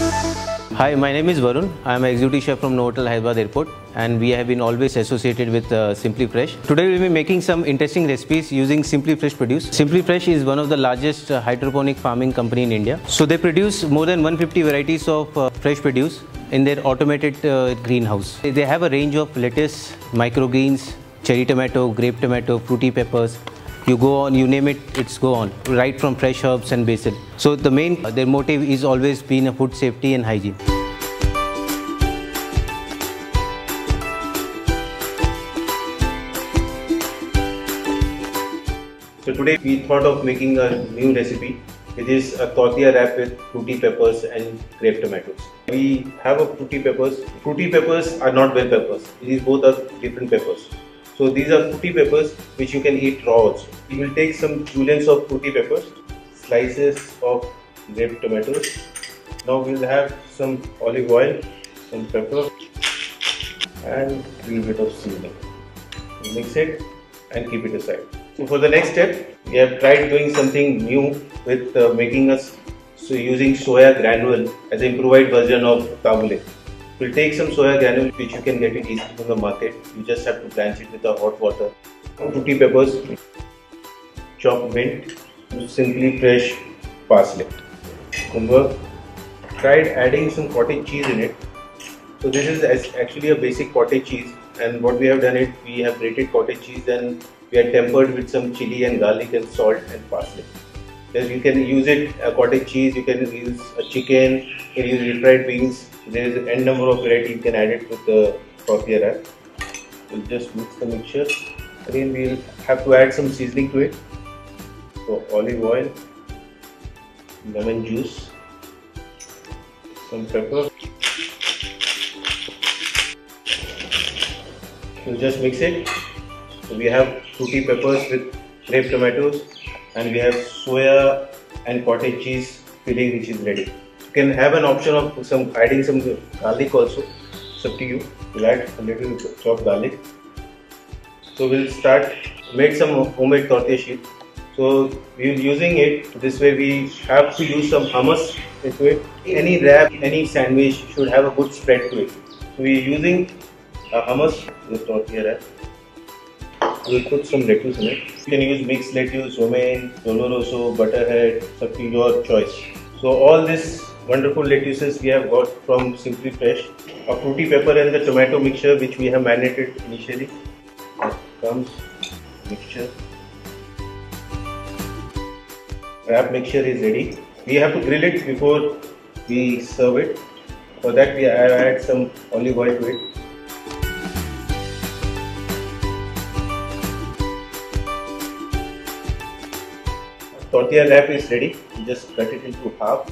Hi, my name is Varun. I am an executive chef from Novotel Hyderabad Airport, and we have been always associated with Simply Fresh. Today we will be making some interesting recipes using Simply Fresh produce. Simply Fresh is one of the largest hydroponic farming company in India. So they produce more than 150 varieties of fresh produce in their automated greenhouse. They have a range of lettuce, microgreens, cherry tomato, grape tomato, fruity peppers. You go on, you name it, it's go on, right from fresh herbs and basil. So their motive is always been a food safety and hygiene. So today we thought of making a new recipe, which is a tortilla wrap with fruity peppers and grape tomatoes. We have a fruity peppers. Fruity peppers are not bell peppers. These both are different peppers. So these are fruity peppers which you can eat raw also. We will take some julienne of fruity peppers, slices of grape tomatoes. Now we will have some olive oil, some pepper and a little bit of seasoning. We'll mix it and keep it aside. So for the next step, we have tried doing something new with using soya granule as an improvised version of tabbouleh. We'll take some soya granule which you can get it easily from the market. You just have to blanch it with the hot water. Fruity peppers, chopped mint, Simply Fresh parsley. Kumber. Tried adding some cottage cheese in it. So this is actually a basic cottage cheese, and what we have done is we have grated cottage cheese and we are tempered with some chili and garlic and salt and parsley. Then you can use it a cottage cheese, you can use a chicken, you can use refried beans. There is n number of variety you can add it with the tortilla wrap. We'll just mix the mixture. Again we'll have to add some seasoning to it. So olive oil, lemon juice, some pepper. We'll just mix it. So we have fruity peppers with grape tomatoes, and we have soya and cottage cheese filling which is ready. You can have an option of adding some garlic also. It's up to you. We'll add a little chopped garlic. So we'll make some homemade tortilla sheet. So we're using it this way. We have to use some hummus into it. Any wrap, any sandwich should have a good spread to it. So we're using a hummus with tortilla wrap. We'll put some lettuce in it. You can use mixed lettuce, romaine, doloroso, butterhead, up to your choice. So all these wonderful lettuces we have got from Simply Fresh. A fruity pepper and the tomato mixture which we have marinated initially. Here comes mixture. Wrap mixture is ready. We have to grill it before we serve it. For that we add some olive oil to it. Tortilla wrap is ready. You just cut it into half.